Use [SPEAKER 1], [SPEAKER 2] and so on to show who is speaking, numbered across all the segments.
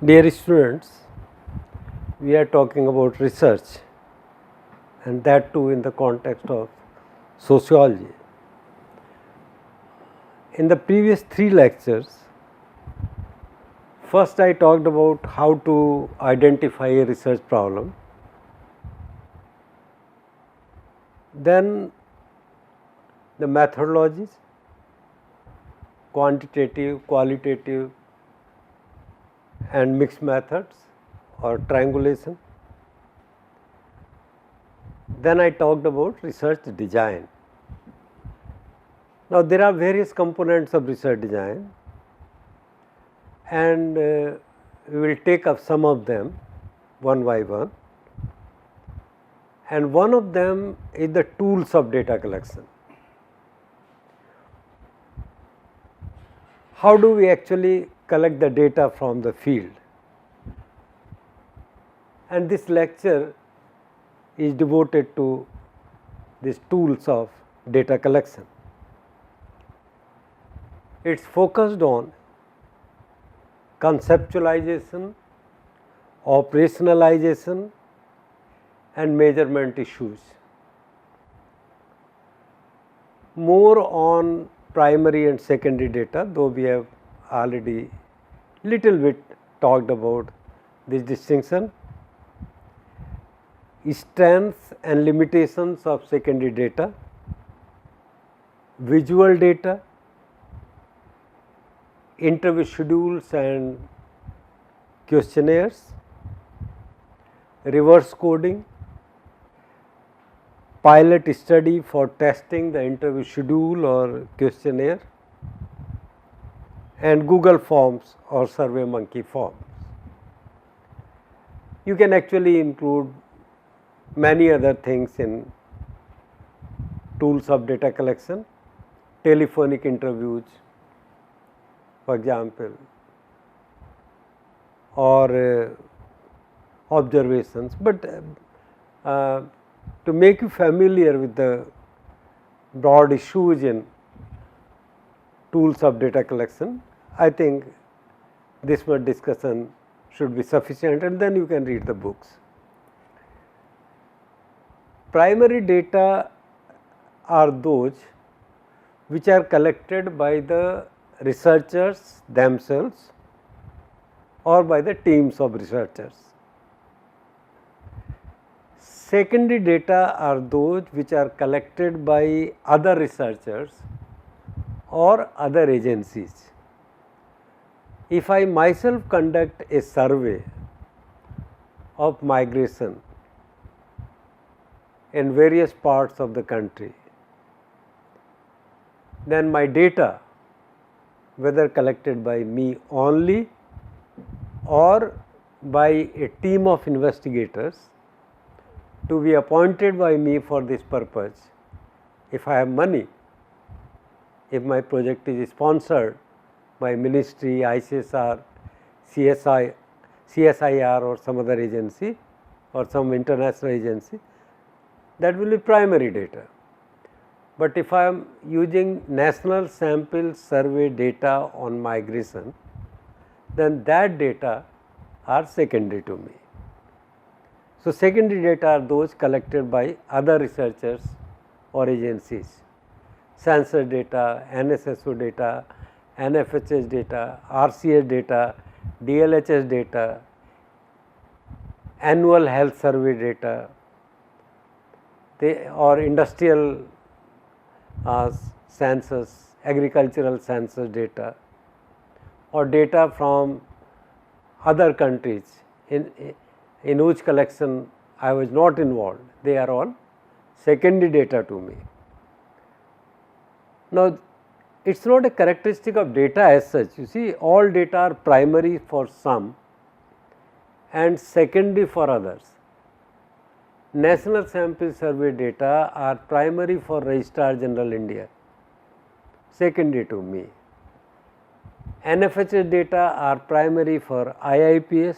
[SPEAKER 1] Dear students, we are talking about research, and that too in the context of sociology. In the previous 3 lectures, first I talked about how to identify a research problem, then the methodologies, quantitative, qualitative and mixed methods or triangulation. Then I talked about research design. Now, there are various components of research design, and we will take up some of them one by one, and one of them is the tools of data collection. How do we actually collect the data from the field? And this lecture is devoted to these tools of data collection. It is focused on conceptualization, operationalization and measurement issues. More on primary and secondary data, though we have already little bit talked about this distinction. Strengths and limitations of secondary data, visual data, interview schedules and questionnaires, reverse coding, pilot study for testing the interview schedule or questionnaire, and Google Forms or SurveyMonkey forms. You can actually include many other things in tools of data collection, telephonic interviews, for example, or observations. But to make you familiar with the broad issues in tools of data collection, I think this much discussion should be sufficient, and then you can read the books. Primary data are those which are collected by the researchers themselves or by the teams of researchers. Secondary data are those which are collected by other researchers or other agencies. If I myself conduct a survey of migration in various parts of the country, then my data, whether collected by me only or by a team of investigators to be appointed by me for this purpose, if I have money, if my project is sponsored by ministry, ICSR, CSIR or some other agency or some international agency, that will be primary data. But if I am using national sample survey data on migration, then that data are secondary to me. So, secondary data are those collected by other researchers or agencies, census data, NSSO data, NFHS data, RCS data, DLHS data, annual health survey data, or industrial census, agricultural census data, or data from other countries in whose collection I was not involved. They are all secondary data to me. Now, it is not a characteristic of data as such. You see, all data are primary for some and secondary for others. National sample survey data are primary for Registrar General India, secondary to me. NFHS data are primary for IIPS,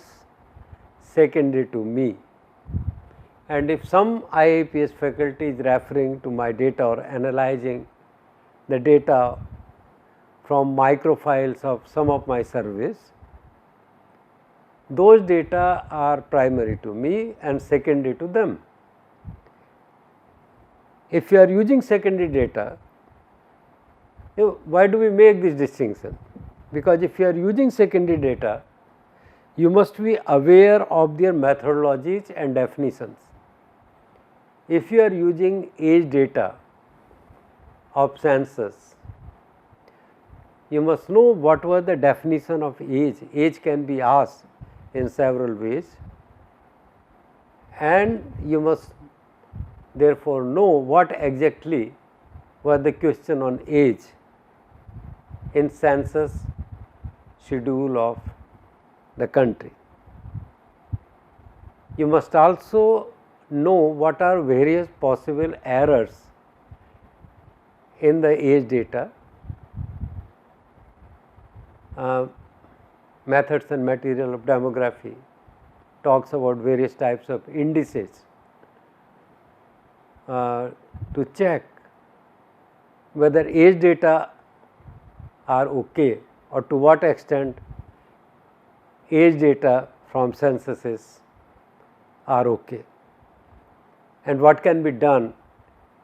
[SPEAKER 1] secondary to me. And if some IIPS faculty is referring to my data or analyzing the data from microfiles of some of my surveys, those data are primary to me and secondary to them. If you are using secondary data, why do we make this distinction? Because if you are using secondary data, you must be aware of their methodologies and definitions. If you are using age data of census, you must know what was the definition of age. Age can be asked in several ways, and you must therefore know what exactly was the question on age in census schedule of the country. You must also know what are various possible errors in the age data, methods and material of demography talks about various types of indices to check whether age data are okay or to what extent age data from censuses are okay, and what can be done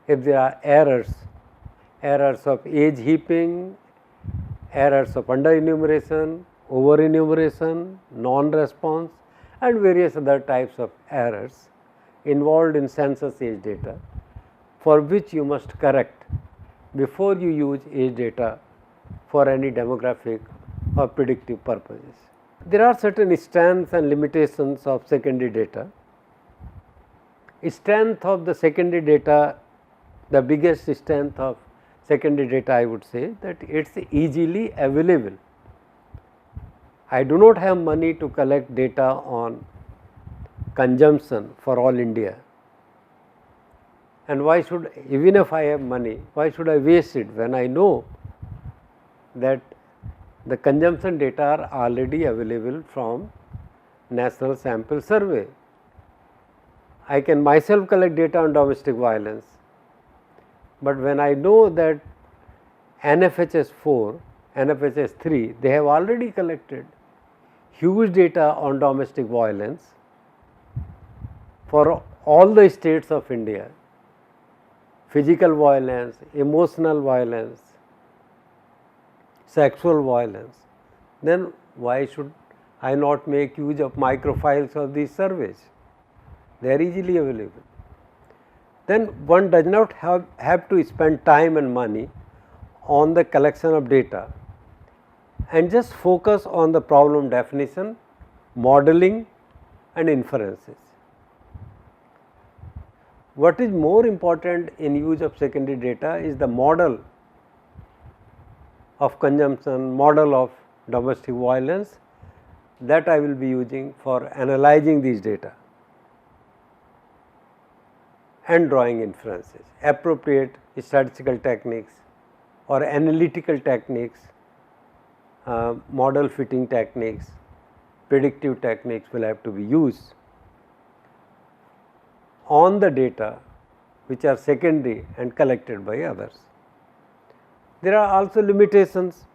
[SPEAKER 1] if there are errors of age heaping, errors of under enumeration, over enumeration, non-response, and various other types of errors involved in census age data, for which you must correct before you use age data for any demographic or predictive purposes. There are certain strengths and limitations of secondary data. Strength of the secondary data, the biggest strength of secondary data, I would say that it is easily available. I do not have money to collect data on consumption for all India, and why should, even if I have money, why should I waste it when I know that the consumption data are already available from National Sample Survey. I can myself collect data on domestic violence, but when I know that NFHS 4, NFHS 3, they have already collected huge data on domestic violence for all the states of India, physical violence, emotional violence, sexual violence, then why should I not make use of microfiles of these surveys? They are easily available. Then one does not have to spend time and money on the collection of data and just focus on the problem definition, modeling and inferences. What is more important in use of secondary data is the model of consumption, model of domestic violence that I will be using for analyzing these data and drawing inferences. Appropriate statistical techniques or analytical techniques, model fitting techniques, predictive techniques will have to be used on the data which are secondary and collected by others. There are also limitations.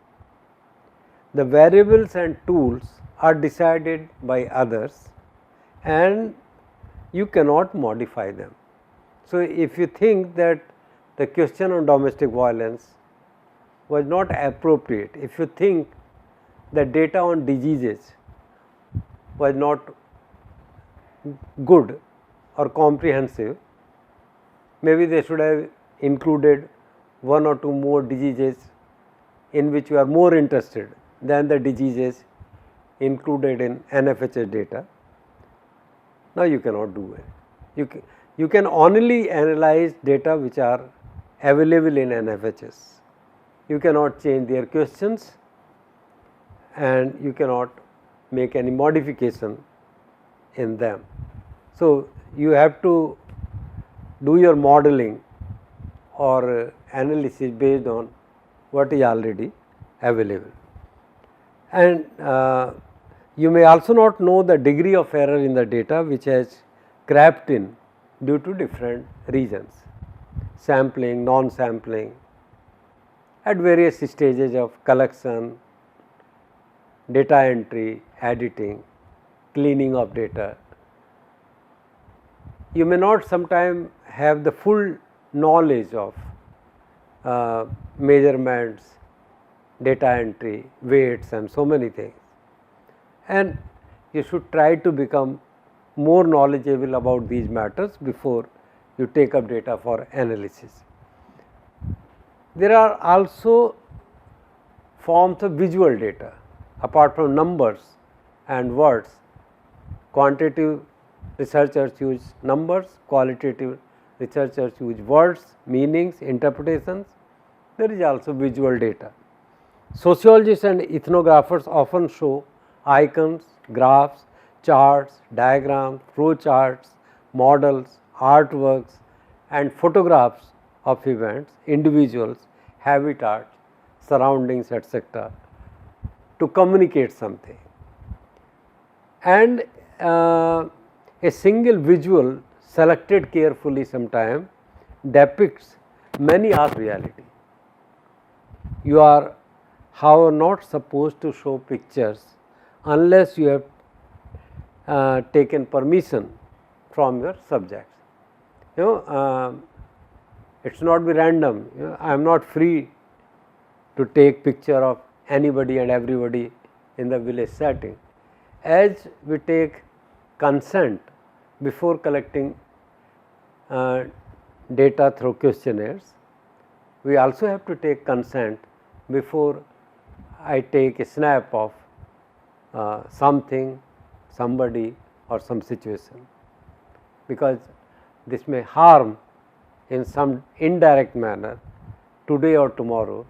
[SPEAKER 1] The variables and tools are decided by others and you cannot modify them. So, if you think that the question on domestic violence was not appropriate, if you think that data on diseases was not good or comprehensive, maybe they should have included one or two more diseases in which you are more interested than the diseases included in NFHS data. Now, you cannot do it. You can only analyze data which are available in NFHS. You cannot change their questions and you cannot make any modification in them. So, you have to do your modeling or analysis based on what is already available. And you may also not know the degree of error in the data which has crept in due to different reasons, sampling, non-sampling, at various stages of collection, data entry, editing. cleaning of data. You may not sometimes have the full knowledge of measurements, data entry, weights and so many things, and you should try to become more knowledgeable about these matters before you take up data for analysis. There are also forms of visual data apart from numbers and words. Quantitative researchers use numbers, qualitative researchers use words, meanings, interpretations. There is also visual data. Sociologists and ethnographers often show icons, graphs, charts, diagrams, flow charts, models, artworks and photographs of events, individuals, habitats, surroundings, etc. to communicate something. And a single visual selected carefully sometime depicts many of reality. You are, however, not supposed to show pictures unless you have taken permission from your subjects. It's not be random. I am not free to take picture of anybody and everybody in the village setting. As we take consent before collecting data through questionnaires, we also have to take consent before I take a snap of something, somebody or some situation, because this may harm in some indirect manner today or tomorrow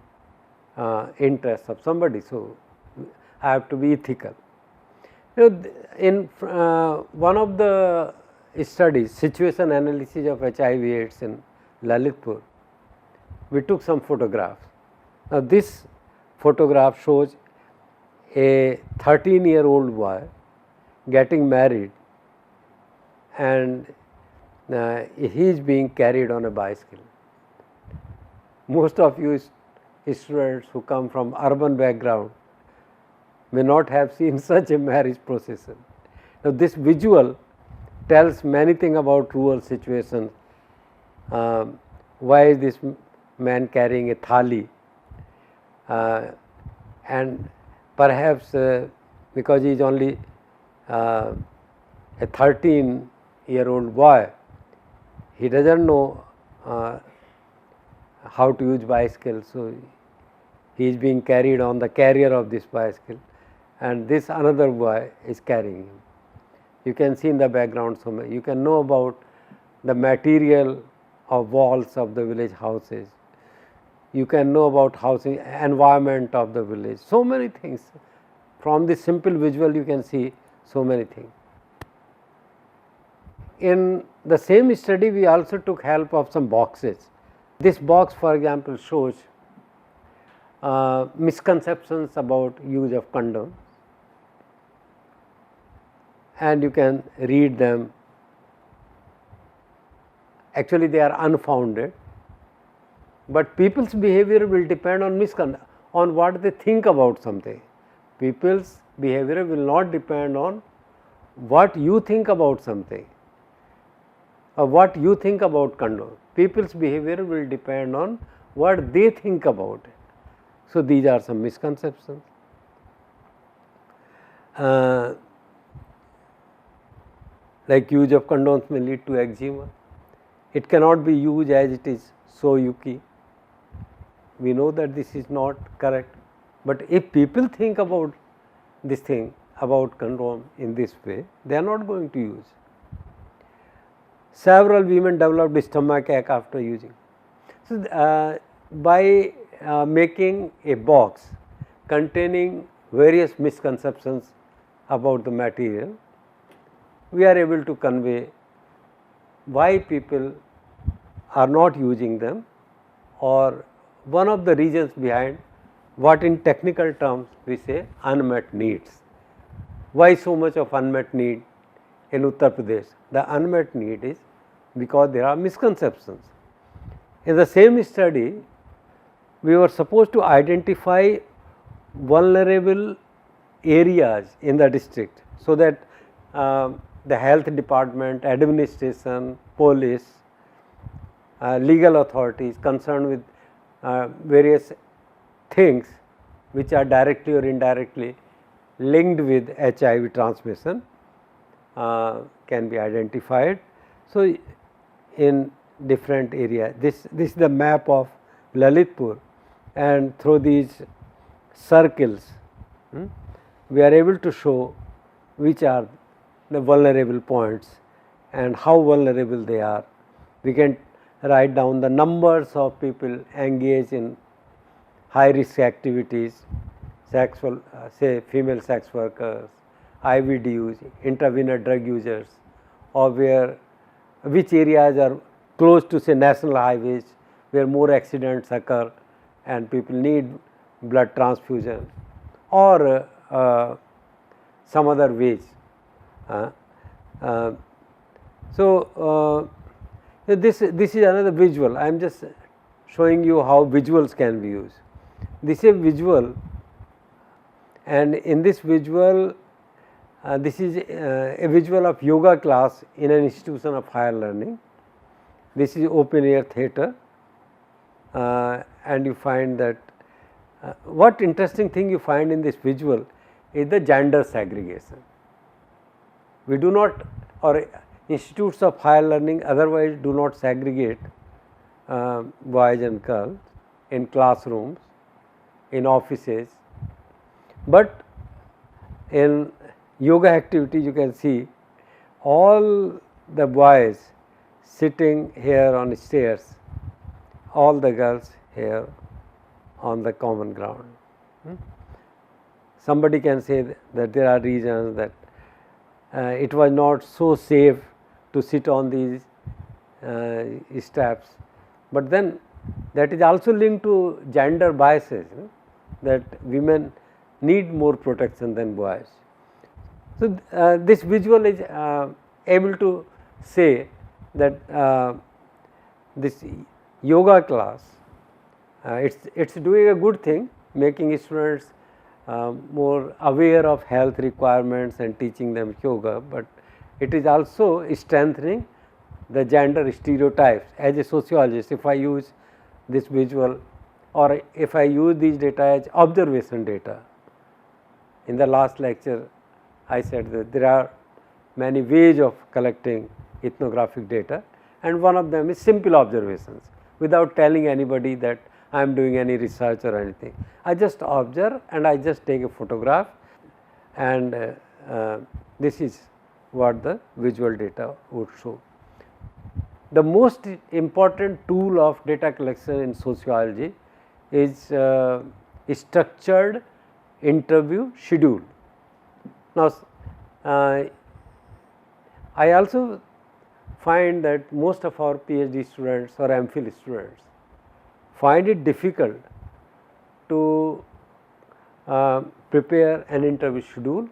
[SPEAKER 1] interests of somebody. So, I have to be ethical. In one of the studies, situation analysis of HIV/AIDS in Lalitpur, we took some photographs. Now, this photograph shows a 13-year-old boy getting married, and he is being carried on a bicycle. Most of you students who come from urban background may not have seen such a marriage procession. Now, this visual tells many things about rural situations. Why is this man carrying a thali? And perhaps because he is only a 13-year-old boy, he does not know how to use bicycle. So, he is being carried on the carrier of this bicycle, and this another boy is carrying him. You can see in the background somewhere. You can know about the material of walls of the village houses. You can know about housing, environment of the village, so many things. From this simple visual you can see so many things. In the same study, we also took help of some boxes. This box, for example, shows misconceptions about use of condom, and you can read them. Actually, they are unfounded, but people's behavior will depend on what they think about something. People's behavior will not depend on what you think about something or what you think about condom. People's behavior will depend on what they think about it. So, these are some misconceptions. Like use of condoms may lead to eczema. It cannot be used as it is so yucky. We know that this is not correct, but if people think about this thing about condom in this way, they are not going to use. Several women developed stomachache after using. So, by making a box containing various misconceptions about the material, we are able to convey why people are not using them, or one of the reasons behind what in technical terms we say unmet needs. Why so much of unmet need in Uttar Pradesh? The unmet need is because there are misconceptions. In the same study, we were supposed to identify vulnerable areas in the district so that the health department, administration, police, legal authorities concerned with various things which are directly or indirectly linked with HIV transmission can be identified. So, in different areas, this is the map of Lalitpur, and through these circles we are able to show which are the vulnerable points and how vulnerable they are. We can write down the numbers of people engaged in high risk activities, sexual, say female sex workers, IVDUs, intravenous drug users, or which areas are close to say national highways where more accidents occur and people need blood transfusion, or some other ways. This is another visual. I am just showing you how visuals can be used. This is a visual, and in this visual, this is a visual of yoga class in an institution of higher learning. This is open air theatre, and you find that what interesting thing you find in this visual is the gender segregation. We do not, or institutes of higher learning otherwise do not segregate boys and girls in classrooms, in offices, but in yoga activities you can see all the boys sitting here on stairs, all the girls here on the common ground. Somebody can say that there are reasons that it was not so safe to sit on these steps, but then that is also linked to gender biases, that women need more protection than boys. So, this visual is able to say that this yoga class, it's doing a good thing, making students more aware of health requirements and teaching them yoga, but it is also strengthening the gender stereotypes. As a sociologist, if I use this visual or if I use these data as observation data, in the last lecture I said that there are many ways of collecting ethnographic data, and one of them is simple observations without telling anybody that I am doing any research or anything. I just observe and I just take a photograph, and this is what the visual data would show. The most important tool of data collection in sociology is structured interview schedule. Now, I also find that most of our PhD students or MPhil students find it difficult to prepare an interview schedule.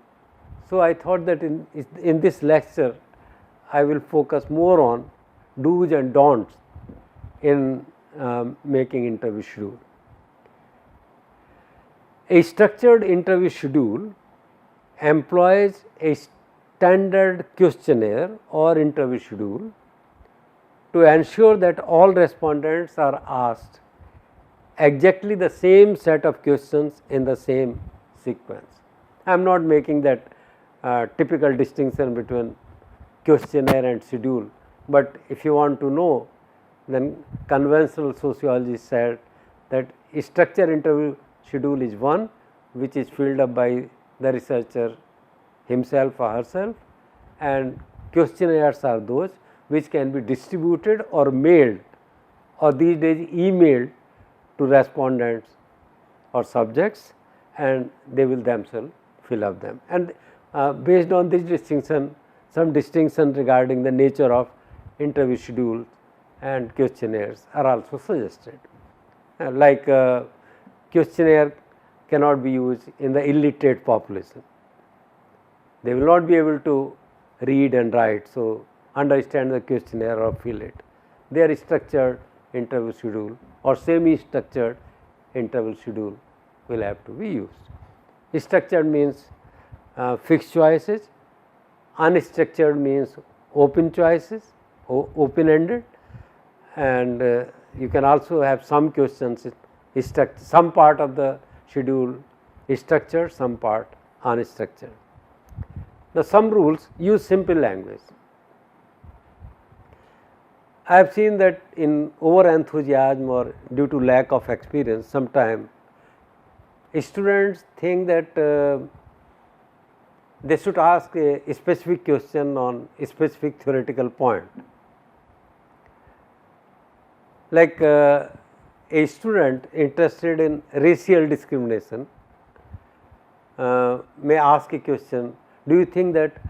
[SPEAKER 1] So, I thought that in this lecture I will focus more on do's and don'ts in making interview schedule. A structured interview schedule employs a standard questionnaire or interview schedule to ensure that all respondents are asked exactly the same set of questions in the same sequence. I am not making that typical distinction between questionnaire and schedule, but if you want to know, then conventional sociology said that a structured interview schedule is one which is filled up by the researcher himself or herself, and questionnaires are those which can be distributed or mailed, or these days emailed to respondents or subjects, and they will themselves fill up them. And based on this distinction, some distinction regarding the nature of interview schedules and questionnaires are also suggested. Like questionnaire cannot be used in the illiterate population. They will not be able to read and write, so understand the questionnaire or fill it. Their structured interview schedule or semi-structured interview schedule will have to be used. Structured means fixed choices, Unstructured means open choices, open-ended, and you can also have some questions, some part of the schedule is structured, some part unstructured. Now, some rules use simple language. I have seen that in over enthusiasm or due to lack of experience, sometimes students think that they should ask a specific question on a specific theoretical point. Like a student interested in racial discrimination may ask a question, do you think that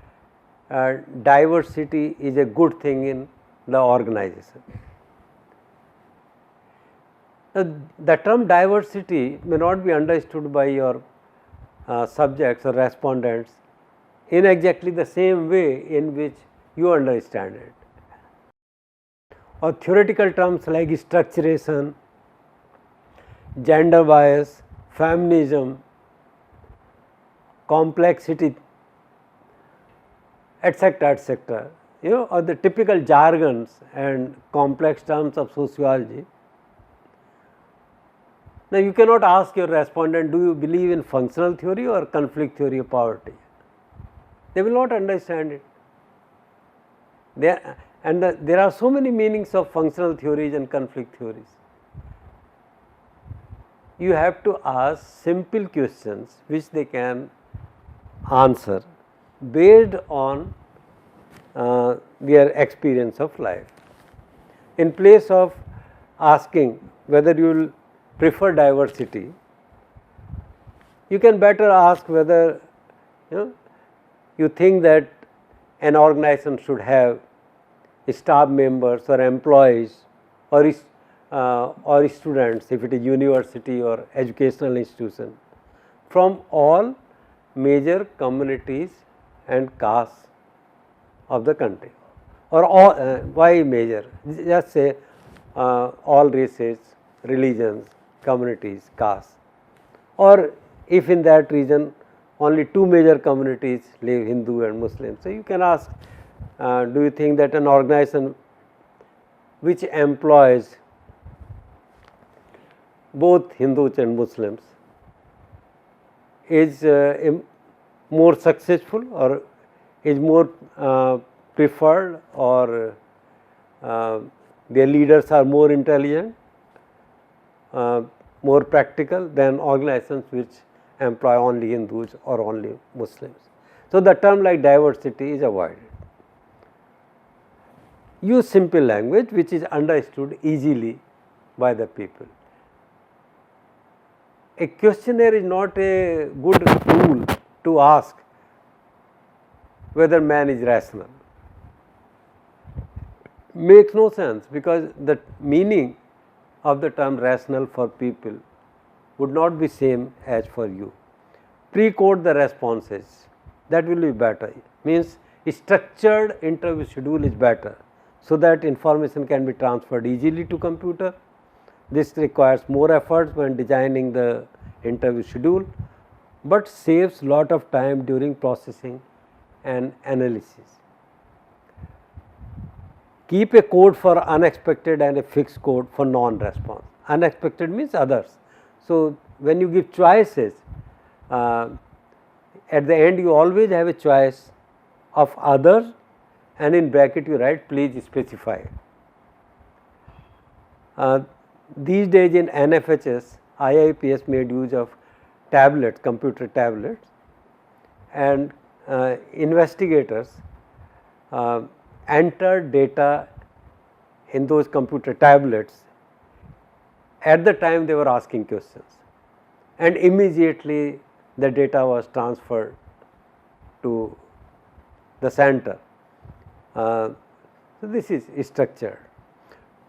[SPEAKER 1] diversity is a good thing in the organization? The term diversity may not be understood by your subjects or respondents in exactly the same way in which you understand it. Or theoretical terms like structuration, gender bias, feminism, complexity, etc., etc., or the typical jargons and complex terms of sociology. Now, you cannot ask your respondent, do you believe in functional theory or conflict theory of poverty? They will not understand it. There are so many meanings of functional theories and conflict theories. You have to ask simple questions which they can answer based on their experience of life. In place of asking whether you will prefer diversity, you can better ask whether you think that an organization should have staff members or employees or students, if it is university or educational institution, from all major communities and castes of the country, or all, why major? Just say all races, religions, communities, castes, or if in that region only two major communities live, Hindu and Muslim. So, you can ask, do you think that an organization which employs both Hindus and Muslims is more successful or is more preferred, or their leaders are more intelligent, more practical than organizations which employ only Hindus or only Muslims. So, the term like diversity is avoided. Use simple language which is understood easily by the people. A questionnaire is not a good tool to ask whether man is rational. Makes no sense, because the meaning of the term rational for people would not be same as for you. Pre-code the responses, that will be better. Means structured interview schedule is better, so that information can be transferred easily to computer. This requires more efforts when designing the interview schedule, but saves lot of time during processing and analysis. Keep a code for unexpected and a fixed code for non-response. Unexpected means others. So, when you give choices, at the end you always have a choice of others, and in bracket you write please specify. These days in NFHS, IIPS made use of tablets, computer tablets, and investigators enter data in those computer tablets at the time they were asking questions, and immediately the data was transferred to the center. So, this is structured.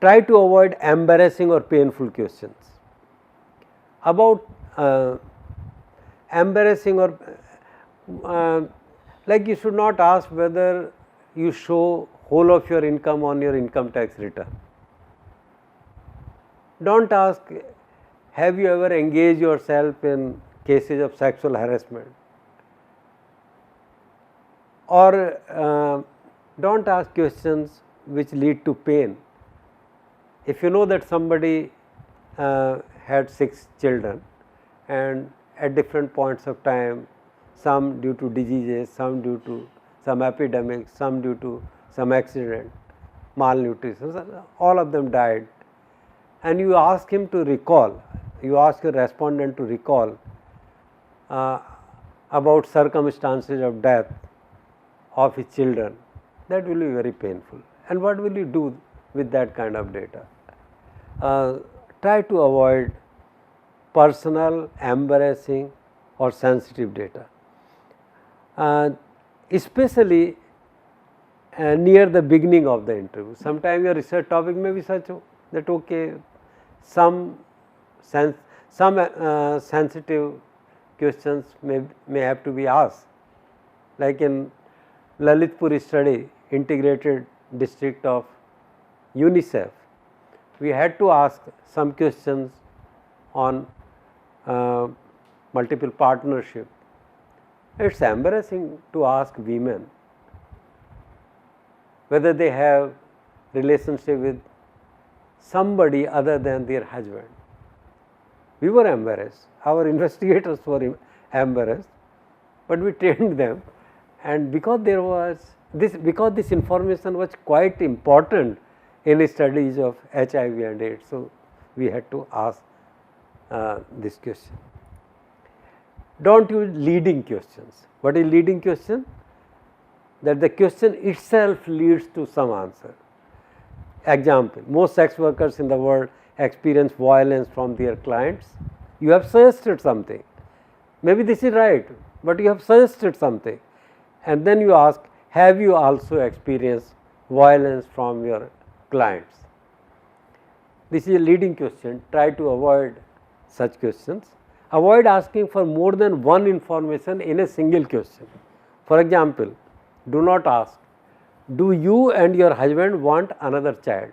[SPEAKER 1] Try to avoid embarrassing or painful questions. About embarrassing or like you should not ask whether you show whole of your income on your income tax return. Do not ask, have you ever engaged yourself in cases of sexual harassment? Or don't ask questions which lead to pain. If you know that somebody had 6 children and at different points of time, some due to diseases, some due to some epidemic, some due to some accident, malnutrition, all of them died, and you ask him to recall, you ask your respondent to recall about circumstances of death of his children, that will be very painful. And what will you do with that kind of data? Try to avoid personal, embarrassing or sensitive data, especially near the beginning of the interview. Sometimes your research topic may be such that okay, some sensitive questions may have to be asked, like in Lalitpur study, integrated district of UNICEF, we had to ask some questions on multiple partnership. It is embarrassing to ask women whether they have relationship with somebody other than their husband. We were embarrassed, our investigators were embarrassed, but we trained them, and because there was because this information was quite important in studies of HIV and AIDS, so we had to ask this question. Don't use leading questions. What is leading question? That the question itself leads to some answer. Example, most sex workers in the world experience violence from their clients. You have suggested something. Maybe this is right, but you have suggested something. And then you ask, have you also experienced violence from your clients? This is a leading question. Try to avoid such questions. Avoid asking for more than one information in a single question. For example, do not ask, do you and your husband want another child?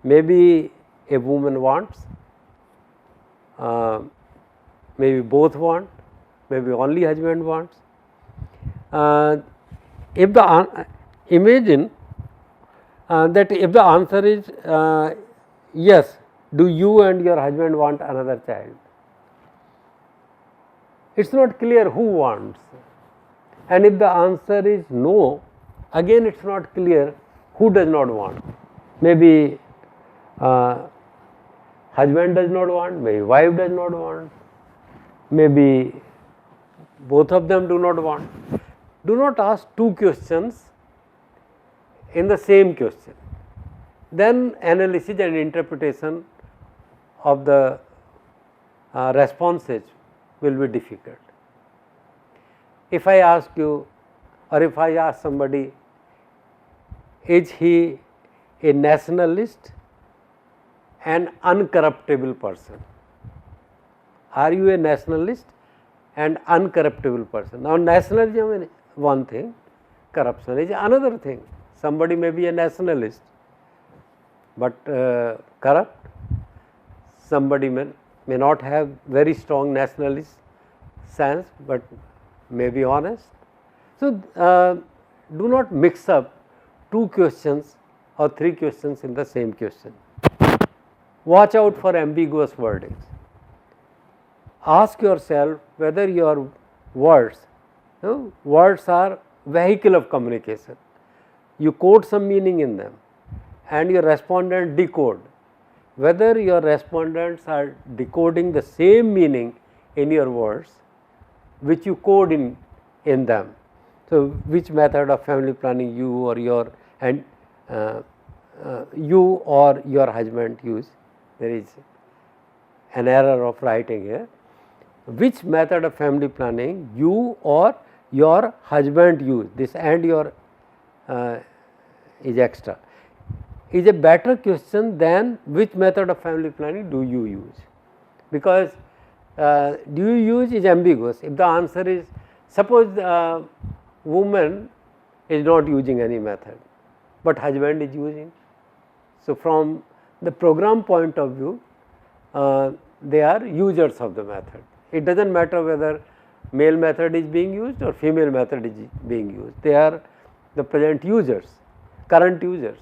[SPEAKER 1] Maybe a woman wants, maybe both want, maybe only husband wants. If the imagine that if the answer is yes, do you and your husband want another child? It is not clear who wants, and if the answer is no, again it is not clear who does not want. Maybe husband does not want, maybe wife does not want, maybe both of them do not want. Do not ask two questions in the same question. Then analysis and interpretation of the responses will be difficult. If I ask you, or if I ask somebody, is he a nationalist and uncorruptible person? Are you a nationalist and uncorruptible person? Now, nationalism is one thing, corruption is another thing. Somebody may be a nationalist, but corrupt. Somebody may not have very strong nationalist sense, but may be honest. So, do not mix up two questions or three questions in the same question. Watch out for ambiguous wordings. Ask yourself whether your words are vehicle of communication. You quote some meaning in them and your respondent decode. Whether your respondents are decoding the same meaning in your words which you code in them. So, which method of family planning you or your husband use? There is an error of writing here. Which method of family planning you or your husband use? This and your is extra. Is a better question than which method of family planning do you use, because do you use is ambiguous. If the answer is, suppose woman is not using any method, but husband is using. So, from the program point of view, they are users of the method. It does not matter whether male method is being used or female method is being used. They are the present users, current users.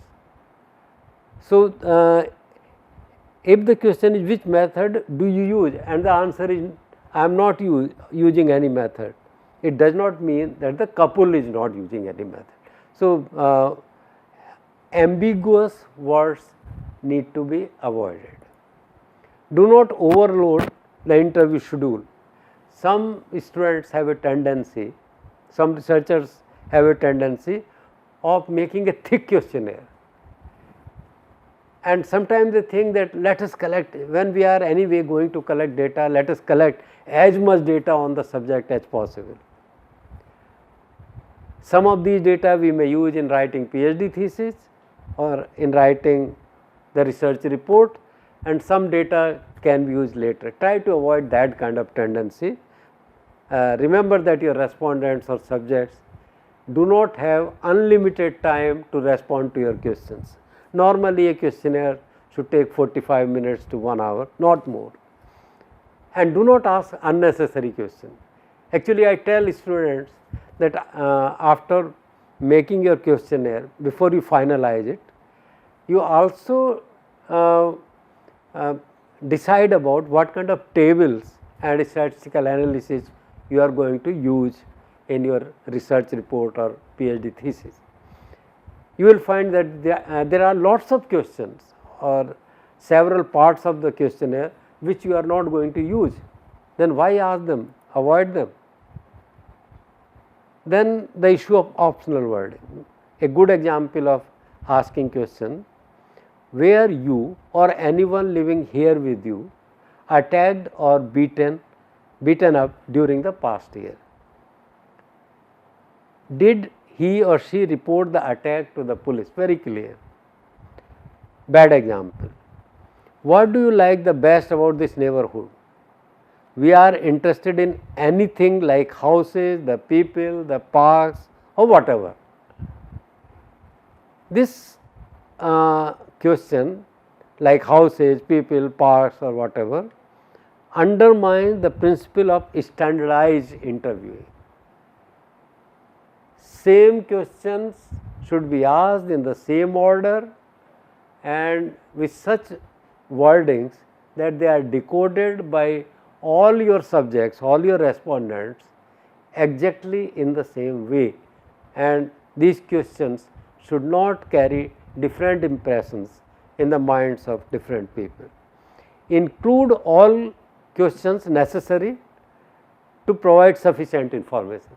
[SPEAKER 1] So, if the question is which method do you use and the answer is I am not using any method, it does not mean that the couple is not using any method. So, ambiguous words need to be avoided. Do not overload the interview schedule. Some students have a tendency, some researchers have a tendency of making a thick questionnaire, and sometimes they think that let us collect, when we are anyway going to collect data, let us collect as much data on the subject as possible. Some of these data we may use in writing PhD thesis or in writing the research report, and some data can be used later. Try to avoid that kind of tendency. Remember that your respondents or subjects do not have unlimited time to respond to your questions. Normally, a questionnaire should take 45 minutes to 1 hour, not more. And do not ask unnecessary questions. Actually, I tell students that after making your questionnaire, before you finalize it, you also decide about what kind of tables and statistical analysis you are going to use in your research report or PhD thesis. You will find that there are lots of questions or several parts of the questionnaire which you are not going to use. Then why ask them? Avoid them. Then the issue of optional wording. A good example of asking question: were you or anyone living here with you attacked or beaten up during the past year? Did he or she report the attack to the police? Very clear. Bad example: what do you like the best about this neighborhood? We are interested in anything like houses, the people, the parks, or whatever. This question, like houses, people, parks, or whatever, undermines the principle of standardized interviewing. Same questions should be asked in the same order and with such wordings that they are decoded by all your subjects, all your respondents exactly in the same way, and these questions should not carry different impressions in the minds of different people. Include all questions necessary to provide sufficient information.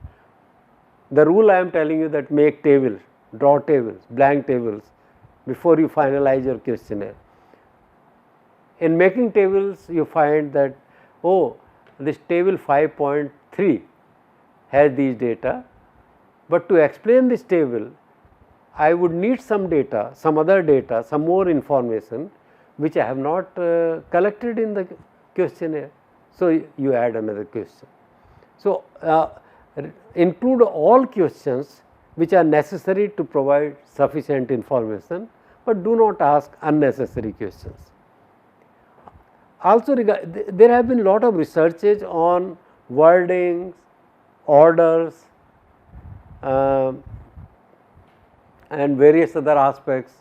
[SPEAKER 1] The rule I am telling you, that make tables, draw tables, blank tables before you finalize your questionnaire. In making tables, you find that, oh, this table 5.3 has these data, but to explain this table, I would need some data, some other data, some more information which I have not collected in the questionnaire. So, you add another question. So, include all questions which are necessary to provide sufficient information, but do not ask unnecessary questions. Also, there have been lot of researches on wordings, orders, and various other aspects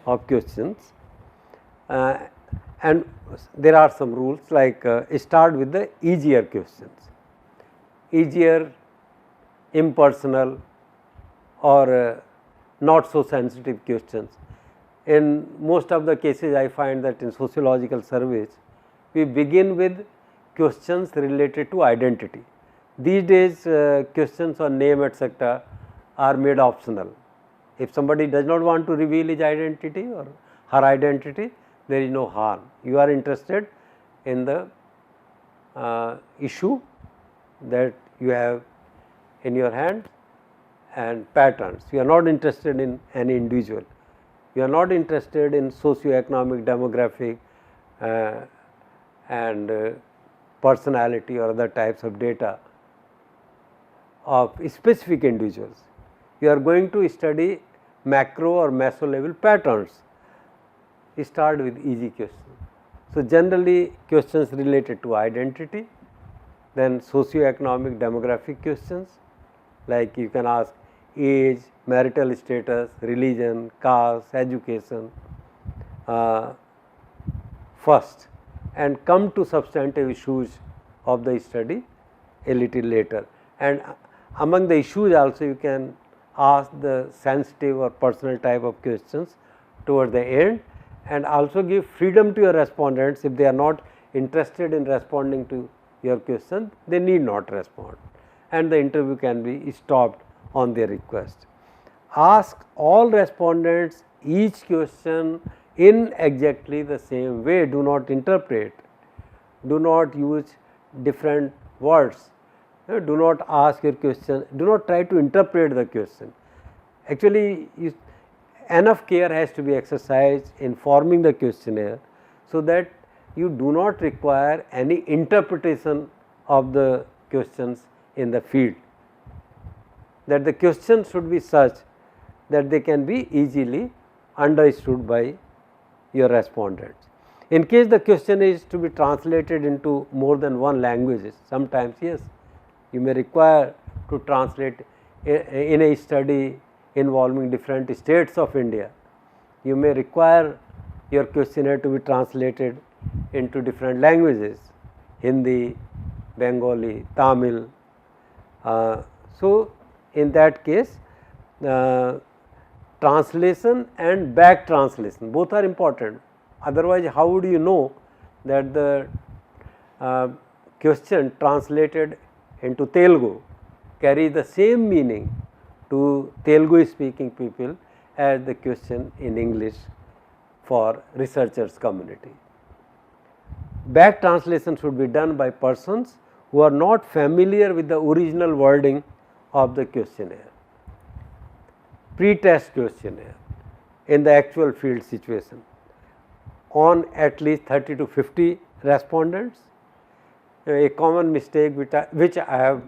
[SPEAKER 1] of questions, and there are some rules like start with the easier questions, easier, impersonal, or not so sensitive questions. In most of the cases, I find that in sociological surveys, we begin with questions related to identity. These days, questions on name, etc., are made optional. If somebody does not want to reveal his identity or her identity, there is no harm. You are interested in the issue that you have in your hand and patterns. You are not interested in any individual. You are not interested in socio-economic, demographic, and personality or other types of data of specific individuals. You are going to study macro or meso level patterns. Start with easy questions. So, generally questions related to identity, Then socio-economic demographic questions, like you can ask age, marital status, religion, caste, education first, and come to substantive issues of the study a little later. And among the issues also you can ask the sensitive or personal type of questions toward the end, and also give freedom to your respondents. If they are not interested in responding to your question, they need not respond, and the interview can be stopped on their request. Ask all respondents each question in exactly the same way. Do not interpret, do not use different words, do not ask your question, do not try to interpret the question. Actually, enough care has to be exercised in forming the questionnaire, so that you do not require any interpretation of the questions in the field, that the questions should be such that they can be easily understood by your respondents. In case the question is to be translated into more than one language, sometimes yes, you may require to translate in a study involving different states of India. You may require your questionnaire to be translated into different languages, Hindi, Bengali, Tamil. So, in that case, translation and back translation both are important. Otherwise, how would you know that the question translated into Telugu carries the same meaning to Telugu speaking people as the question in English for researchers community. Back translation should be done by persons who are not familiar with the original wording of the questionnaire. Pre-test questionnaire in the actual field situation on at least 30 to 50 respondents. A common mistake which I have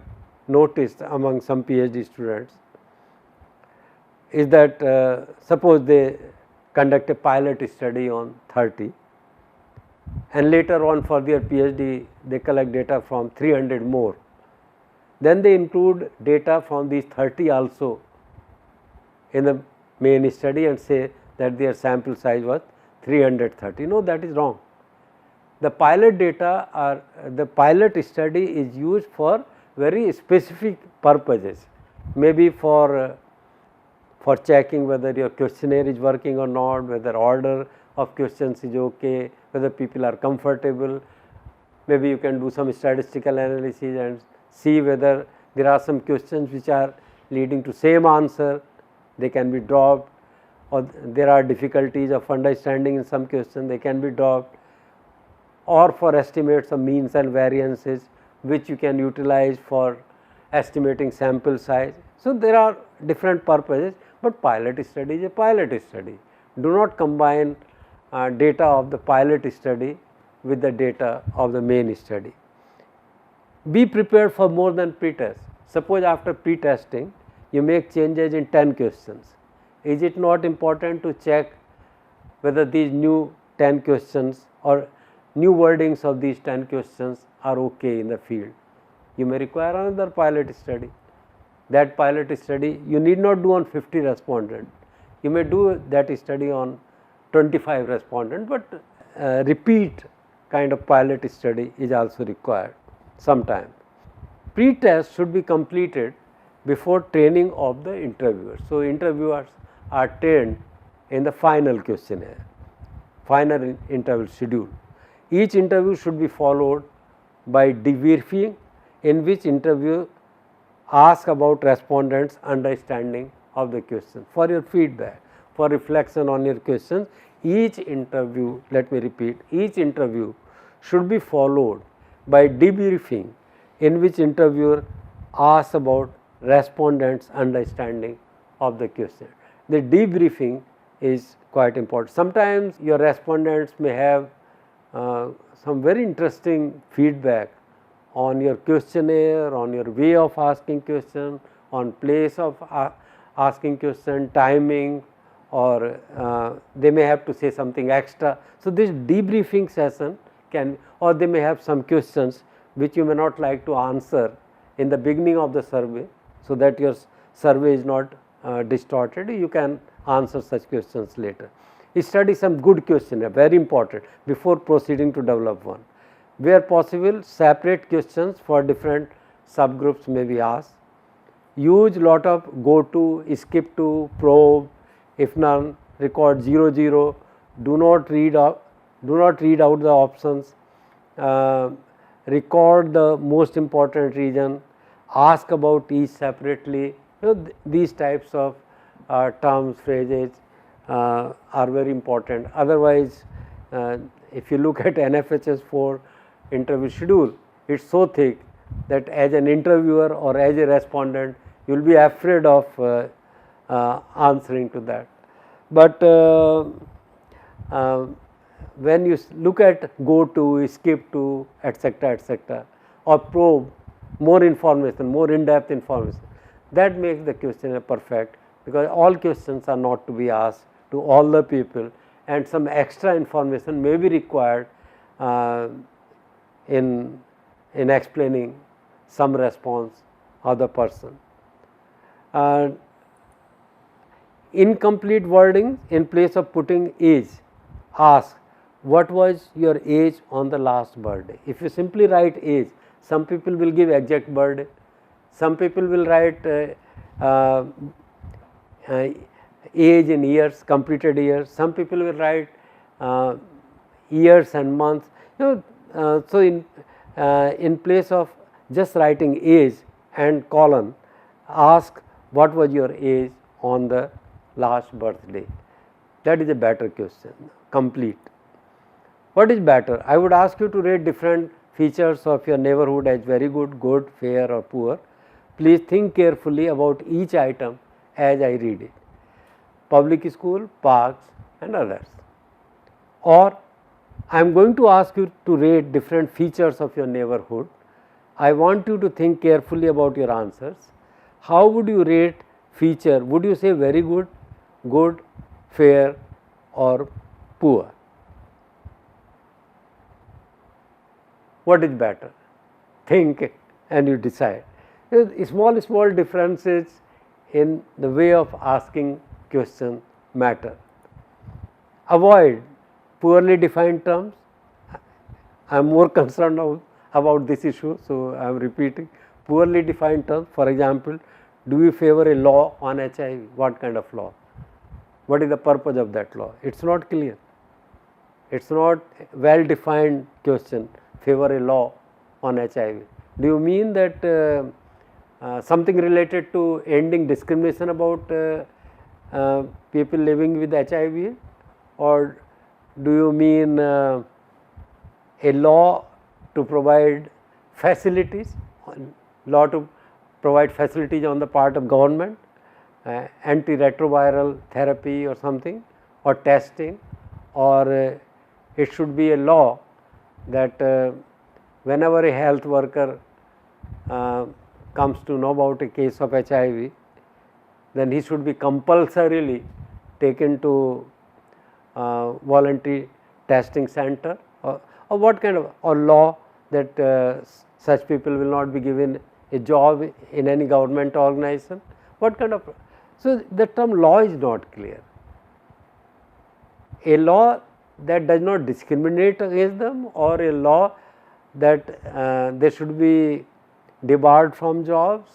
[SPEAKER 1] noticed among some PhD students is that suppose they conduct a pilot study on 30, and later on for their PhD they collect data from 300 more. Then they include data from these 30 also in the main study and say that their sample size was 330. No, that is wrong. The pilot data or the pilot study is used for very specific purposes, maybe for checking whether your questionnaire is working or not, whether order of questions is okay, whether people are comfortable. Maybe you can do some statistical analysis and see whether there are some questions which are leading to same answer, they can be dropped, or there are difficulties of understanding in some questions, they can be dropped, or for estimates of means and variances which you can utilize for estimating sample size. So, there are different purposes, but pilot study is a pilot study. Do not combine data of the pilot study with the data of the main study. Be prepared for more than pre-test. Suppose after pre-testing you make changes in 10 questions. Is it not important to check whether these new 10 questions or new wordings of these 10 questions are okay in the field? You may require another pilot study. That pilot study you need not do on 50 respondents. You may do that study on 25 respondents, but repeat kind of pilot study is also required sometimes. Pre-test should be completed before training of the interviewers. So, interviewers are trained in the final questionnaire, final interview schedule. Each interview should be followed by debriefing, in which interview ask about respondents' understanding of the question for your feedback, for reflection on your questions. Each interview, let me repeat, each interview should be followed by debriefing, in which interviewer asks about respondents' understanding of the question. The debriefing is quite important. Sometimes your respondents may have some very interesting feedback on your questionnaire, on your way of asking question, on place of asking question, timing, or they may have to say something extra. So, this debriefing session can, or they may have some questions which you may not like to answer in the beginning of the survey, so that your survey is not distorted, you can answer such questions later. Study some good question, very important, before proceeding to develop one. Where possible, separate questions for different subgroups may be asked. Use lot of go to, skip to, probe, if none, record 0 0. Do not read out the options. Record the most important region. Ask about each separately. These types of terms, phrases are very important. Otherwise, if you look at NFHS 4 interview schedule, it's so thick that as an interviewer or as a respondent, you will be afraid of answering to that. But when you look at go to, skip to, etc., or probe more information, more in-depth information, that makes the questionnaire perfect, because all questions are not to be asked to all the people, and some extra information may be required in explaining some response of the person. Incomplete wording, in place of putting age, ask what was your age on the last birthday. If you simply write age, some people will give exact birthday, some people will write age in years, completed years, some people will write years and months. So in place of just writing age and colon, ask what was your age on the last birthday. That is a better question, complete. What is better? I would ask you to rate different features of your neighborhood as very good, good, fair or poor. Please think carefully about each item as I read it. Public school, parks and others. Or I am going to ask you to rate different features of your neighborhood. I want you to think carefully about your answers. How would you rate feature? Would you say very good, good, fair or poor? What is better? Think and you decide. Small differences in the way of asking question matter. Avoid poorly defined terms. I am more concerned about this issue, so I am repeating. Poorly defined terms, for example, do you favor a law on HIV? What kind of law? What is the purpose of that law? It is not clear. It is not well defined question, favor a law on HIV. Do you mean that something related to ending discrimination about people living with HIV, or do you mean a law to provide facilities, law to provide facilities on the part of government, antiretroviral therapy or something, or testing, or it should be a law that whenever a health worker comes to know about a case of HIV, then he should be compulsorily taken to voluntary testing center, or what kind of, or law that such people will not be given a job in any government organization. What kind of, so the term law is not clear. A law that does not discriminate against them, or a law that they should be debarred from jobs,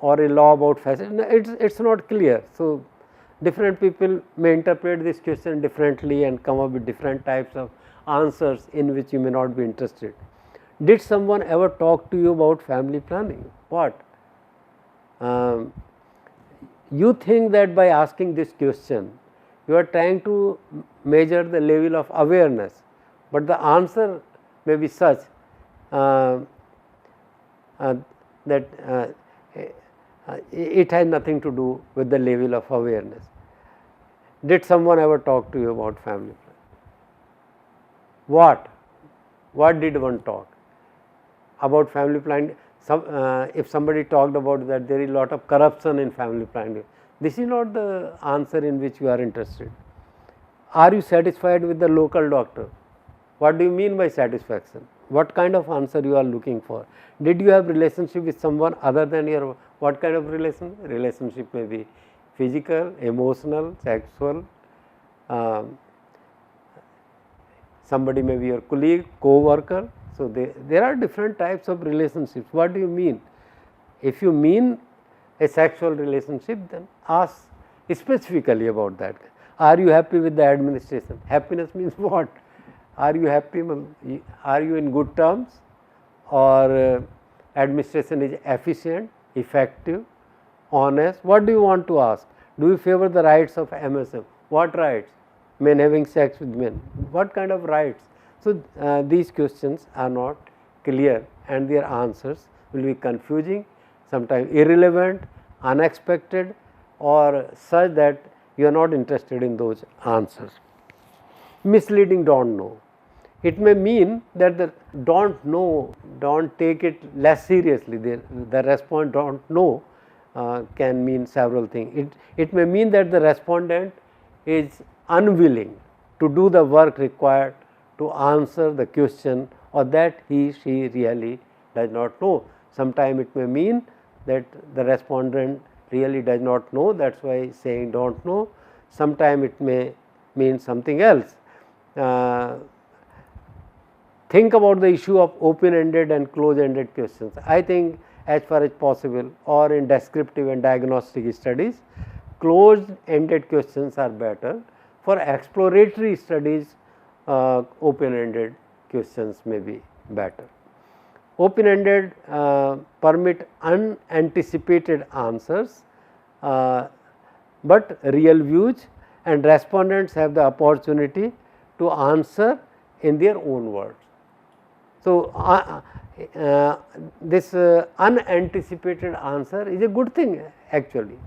[SPEAKER 1] or a law about facility, it's not clear. So different people may interpret this question differently and come up with different types of answers in which you may not be interested. Did someone ever talk to you about family planning? What? You think that by asking this question, you are trying to measure the level of awareness, but the answer may be such that it has nothing to do with the level of awareness. Did someone ever talk to you about family planning? What did one talk about family planning? If somebody talked about that there is a lot of corruption in family planning, this is not the answer in which you are interested. Are you satisfied with the local doctor? What do you mean by satisfaction? what kind of answer you are looking for. Did you have relationship with someone other than your, what kind of relationship may be physical, emotional, sexual, somebody may be your colleague, co-worker. So, there are different types of relationships. What do you mean? If you mean a sexual relationship, then ask specifically about that. Are you happy with the administration? Happiness means what? Are you happy? Are you in good terms? Or administration is efficient, effective, honest? What do you want to ask? Do you favor the rights of MSM? What rights? Men having sex with men. What kind of rights? So, these questions are not clear and their answers will be confusing, sometimes irrelevant, unexpected, or such that you are not interested in those answers. Misleading don't know. It may mean that the don't know, don't take it less seriously. The respondent don't know can mean several things. It may mean that the respondent is unwilling to do the work required to answer the question, or that he, she really does not know. Sometimes it may mean that the respondent really does not know, that is why saying don't know. Sometimes it may mean something else. Think about the issue of open-ended and closed-ended questions. I think as far as possible, or in descriptive and diagnostic studies, closed-ended questions are better. For exploratory studies, open-ended questions may be better. Open-ended permit unanticipated answers, but real views, and respondents have the opportunity to answer in their own words. So, this unanticipated answer is a good thing actually.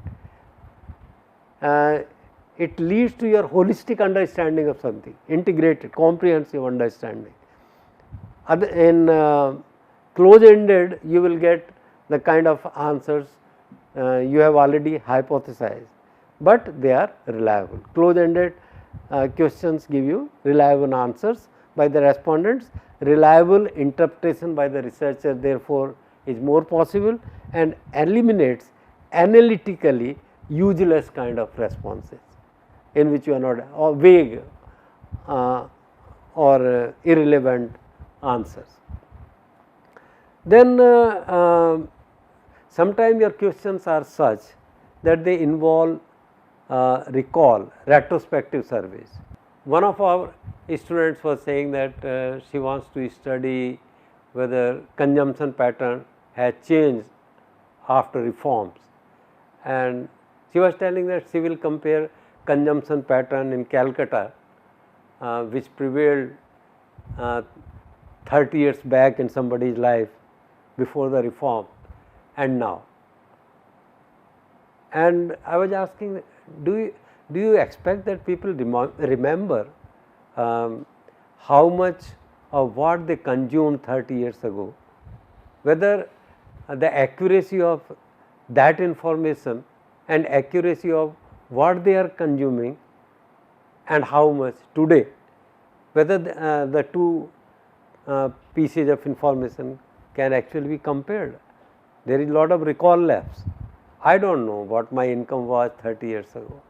[SPEAKER 1] It leads to your holistic understanding of something, integrated, comprehensive understanding. In close-ended, you will get the kind of answers you have already hypothesized, but they are reliable. Close-ended questions give you reliable answers by the respondents. Reliable interpretation by the researcher therefore is more possible and eliminates analytically useless kind of responses in which you are not, or vague or irrelevant answers. Then sometimes your questions are such that they involve recall, retrospective surveys. One of our students was saying that she wants to study whether consumption pattern has changed after reforms, and she was telling that she will compare consumption pattern in Calcutta which prevailed 30 years back in somebody's life before the reform and now. And I was asking, do you expect that people remember how much of what they consumed 30 years ago, whether the accuracy of that information and accuracy of what they are consuming and how much today, whether the two pieces of information can actually be compared. There is a lot of recall lapse. I do not know what my income was 30 years ago.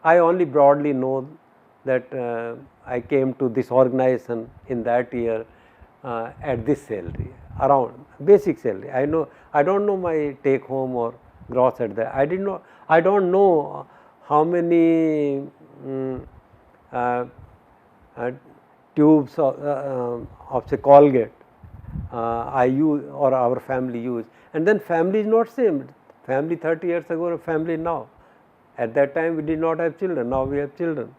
[SPEAKER 1] I only broadly know that I came to this organization in that year at this salary, around basic salary. I do not know my take home or gross at that. I do not know how many tubes of say Colgate I use or our family use, and then family is not same. Family 30 years ago or family now. At that time we did not have children, now we have children.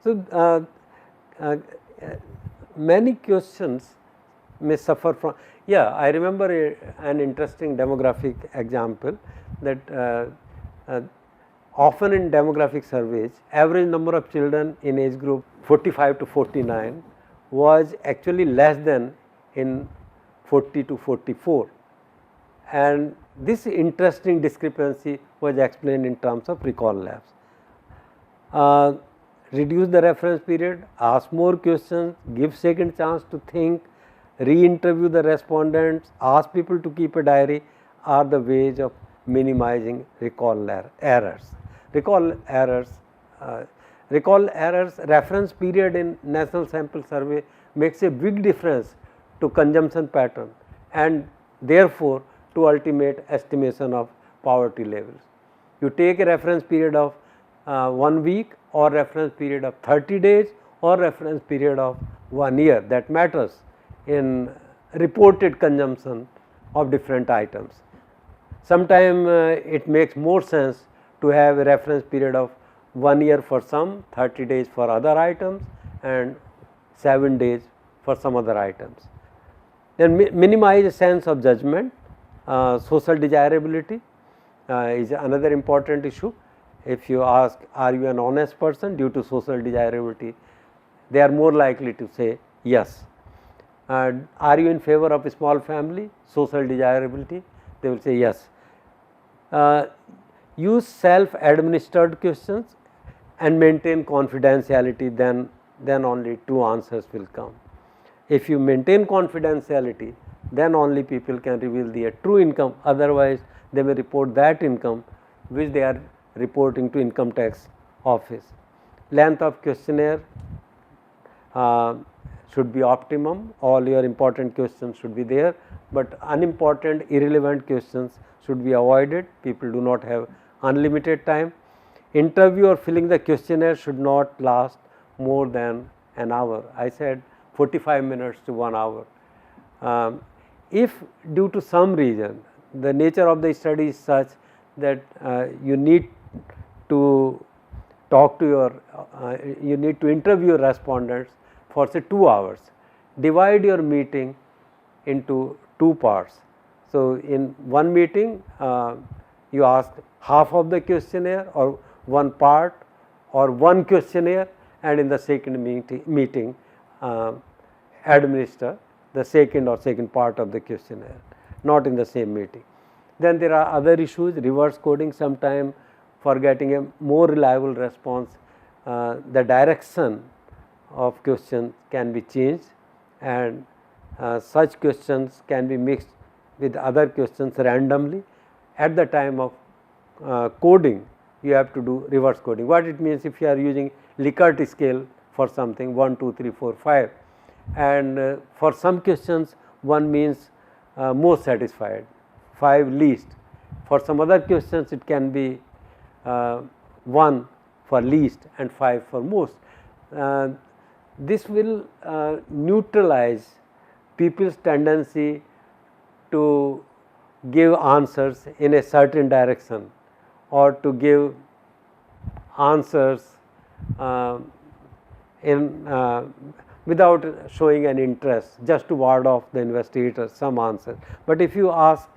[SPEAKER 1] So, many questions may suffer from, I remember an interesting demographic example that often in demographic surveys, average number of children in age group 45 to 49 was actually less than in 40 to 44, and this interesting discrepancy was explained in terms of recall lapse. Reduce the reference period, ask more questions, give second chance to think, re-interview the respondents, ask people to keep a diary are the ways of minimizing errors. Recall errors, reference period in national sample survey makes a big difference to consumption pattern and therefore to ultimate estimation of poverty levels. You take a reference period of 1 week or reference period of 30 days or reference period of 1 year, that matters in reported consumption of different items. Sometimes it makes more sense to have a reference period of 1 year for some, 30 days for other items and 7 days for some other items. Then minimize a sense of judgment. Social desirability is another important issue. If you ask, are you an honest person, due to social desirability, they are more likely to say yes. Are you in favor of a small family, social desirability, they will say yes. Use self-administered questions and maintain confidentiality, then only true answers will come. If you maintain confidentiality, then only people can reveal their true income, otherwise they may report that income which they are reporting to income tax office. Length of questionnaire should be optimum, all your important questions should be there, but unimportant, irrelevant questions should be avoided. People do not have unlimited time. Interview or filling the questionnaire should not last more than an hour. I said 45 minutes to 1 hour. If due to some reason the nature of the study is such that you need to talk to your, you need to interview your respondents for say 2 hours, divide your meeting into 2 parts. So, in one meeting you ask half of the questionnaire or one part or one questionnaire, and in the second meeting administer the second part of the questionnaire, not in the same meeting. Then there are other issues, reverse coding. Sometime for getting a more reliable response, the direction of questions can be changed, and such questions can be mixed with other questions randomly. At the time of coding, you have to do reverse coding. What it means, if you are using Likert scale for something 1, 2, 3, 4, 5, and for some questions 1 means most satisfied, 5 least. For some other questions it can be 1 for least and 5 for most. This will neutralize people's tendency to give answers in a certain direction or to give answers without showing an interest, just to ward off the investigator some answer. But if you ask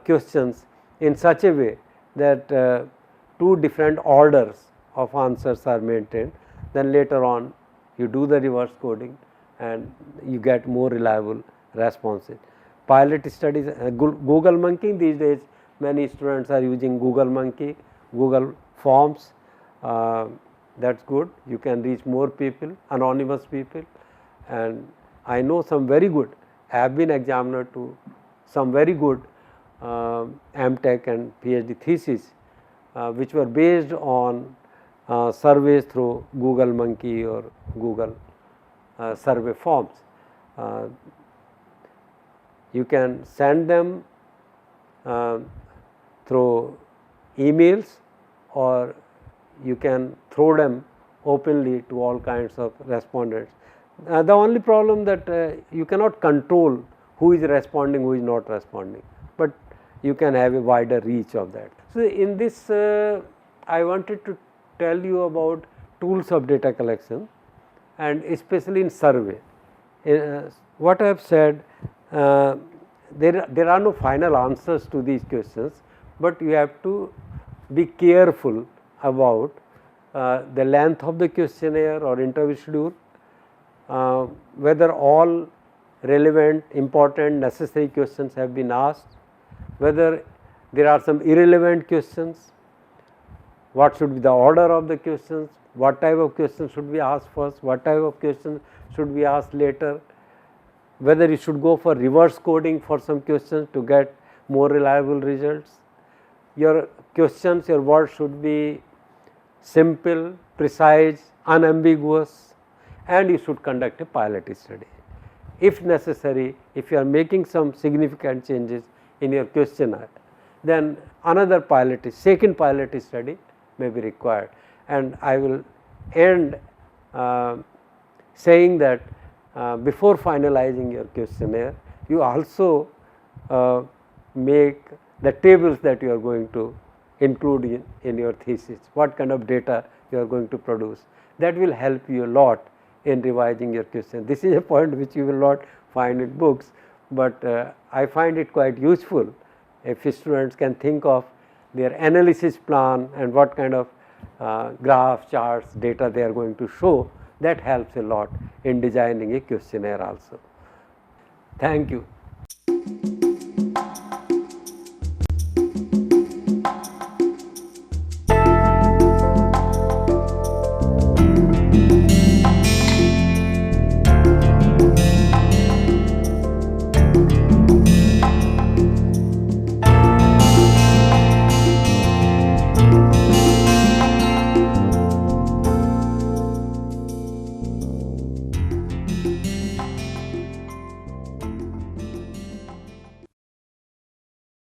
[SPEAKER 1] questions in such a way that 2 different orders of answers are maintained, then later on you do the reverse coding and you get more reliable responses. Pilot studies, Google Monkey, these days many students are using Google Monkey, Google Forms, that is good. You can reach more people, anonymous people, and I know some very good, I have been examiner to some very good MTech and PhD thesis which were based on surveys through Google Monkey or Google survey forms. You can send them through emails, or you can throw them openly to all kinds of respondents. The only problem that you cannot control who is responding, who is not responding, but you can have a wider reach of that. So, in this I wanted to tell you about tools of data collection, and especially in survey. What I have said, there are no final answers to these questions, but you have to be careful about the length of the questionnaire or interview schedule, whether all relevant, important, necessary questions have been asked, whether there are some irrelevant questions, what should be the order of the questions, what type of questions should be asked first, what type of questions should be asked later, whether you should go for reverse coding for some questions to get more reliable results. Your questions, your words should be simple, precise, unambiguous, and you should conduct a pilot study. If necessary, if you are making some significant changes in your questionnaire, then another second pilot study may be required. And I will end saying that before finalizing your questionnaire, you also make the tables that you are going to include in your thesis, what kind of data you are going to produce. That will help you a lot in revising your question. This is a point which you will not find in books, but I find it quite useful if students can think of their analysis plan and what kind of graphs, charts, data they are going to show. That helps a lot in designing a questionnaire also. Thank you.